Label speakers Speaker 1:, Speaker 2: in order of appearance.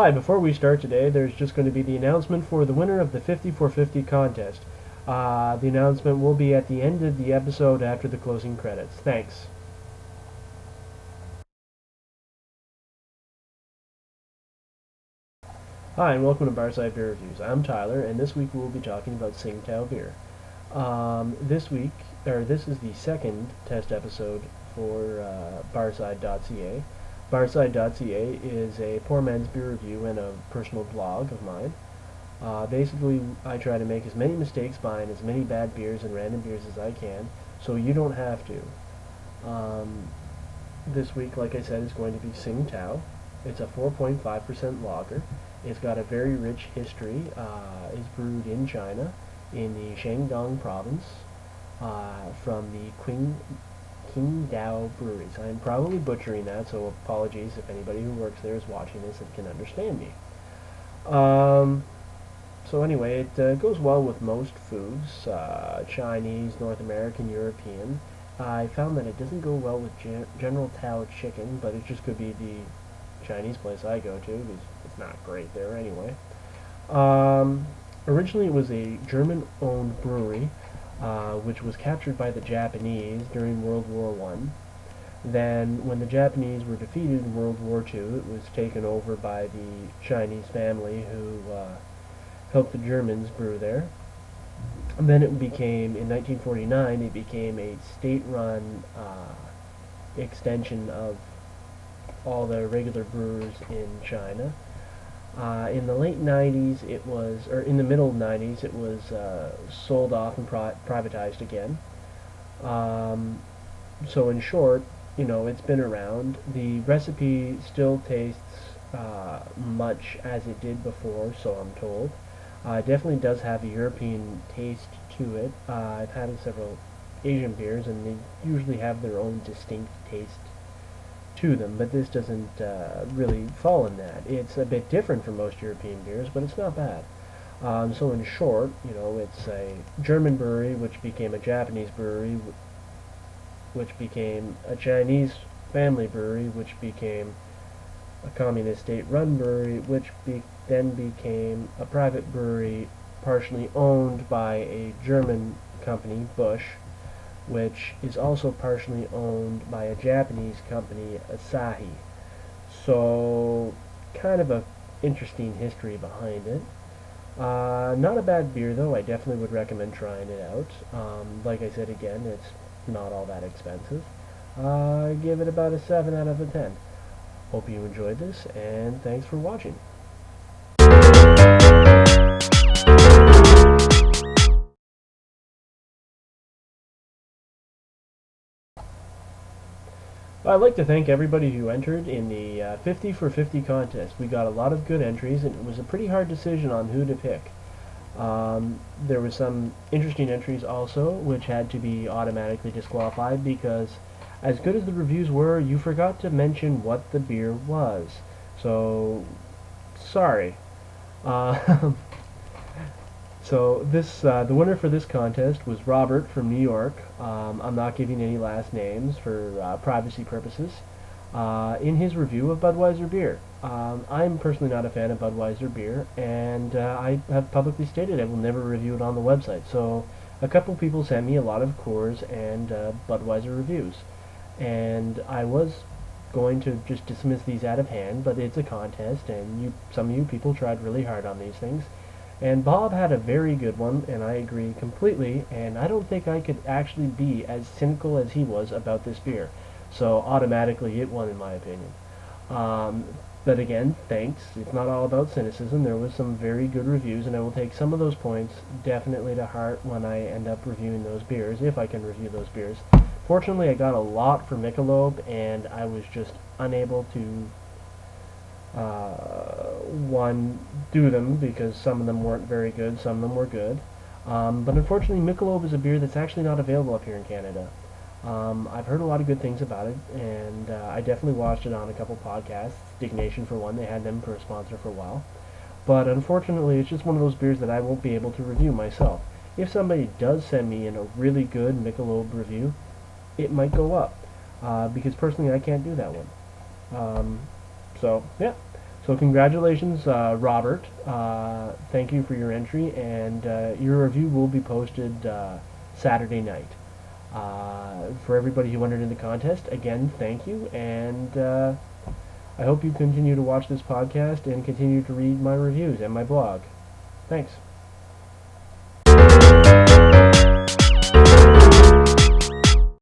Speaker 1: Hi, before we start today, there's just going to be the announcement for the winner of the 50 for 50 contest. The announcement will be at the end of the episode after the closing credits. Thanks. Hi, and welcome to Barside Beer Reviews. I'm Tyler, and this week we'll be talking about TsingTao beer. This is the second test episode for Barside.ca. Barside.ca is a poor man's beer review and a personal blog of mine. Basically, I try to make as many mistakes buying as many bad beers and random beers as I can, so you don't have to. This week, like I said, is going to be TsingTao. It's a 4.5% lager. It's got a very rich history. It's brewed in China, in the Shandong province, from the TsingTao breweries. I'm probably butchering that, so apologies if anybody who works there is watching this and can understand me. So anyway, it goes well with most foods, Chinese, North American, European. I found that it doesn't go well with General Tao chicken, but it just could be the Chinese place I go to, because it's not great there anyway. Originally it was a German-owned brewery, which was captured by the Japanese during World War I. Then, when the Japanese were defeated in World War II, it was taken over by the Chinese family who helped the Germans brew there. And then it became, in 1949, it became a state-run extension of all the regular brewers in China. In the late 90s, in the middle 90s, it was sold off and privatized again. So in short, it's been around. The recipe still tastes much as it did before, so I'm told. It definitely does have a European taste to it. I've had several Asian beers, and they usually have their own distinct taste to them, but this doesn't really fall in that. It's a bit different from most European beers, but it's not bad. So in short, it's a German brewery which became a Japanese brewery, which became a Chinese family brewery, which became a communist state-run brewery, which then became a private brewery partially owned by a German company, Busch, which is also partially owned by a Japanese company, Asahi. So, kind of a interesting history behind it. Not a bad beer though. I definitely would recommend trying it out. Like I said again, it's not all that expensive. I give it about a 7 out of a 10. Hope you enjoyed this, and thanks for watching. I'd like to thank everybody who entered in the 50 for 50 contest. We got a lot of good entries, and it was a pretty hard decision on who to pick. There were some interesting entries also, which had to be automatically disqualified because as good as the reviews were, you forgot to mention what the beer was. So, sorry. So the winner for this contest was Robert from New York. I'm not giving any last names for privacy purposes. In his review of Budweiser beer. I'm personally not a fan of Budweiser beer, and I have publicly stated I will never review it on the website. So a couple people sent me a lot of Coors and Budweiser reviews, and I was going to just dismiss these out of hand, but it's a contest, and some of you people tried really hard on these things. And Bob had a very good one, and I agree completely, and I don't think I could actually be as cynical as he was about this beer. So automatically it won in my opinion. But again, thanks. It's not all about cynicism. There was some very good reviews, and I will take some of those points definitely to heart when I end up reviewing those beers, if I can review those beers. Fortunately, I got a lot for Michelob, and I was just unable to do them because some of them weren't very good, some of them were good. But unfortunately, Michelob is a beer that's actually not available up here in Canada. I've heard a lot of good things about it, and I definitely watched it on a couple podcasts. Dignation for one, they had them for a sponsor for a while. But unfortunately, it's just one of those beers that I won't be able to review myself. If somebody does send me in a really good Michelob review, it might go up, because personally I can't do that one. So, yeah. So congratulations, Robert. Thank you for your entry, and your review will be posted Saturday night. For everybody who entered in the contest, again, thank you, and I hope you continue to watch this podcast and continue to read my reviews and my blog. Thanks.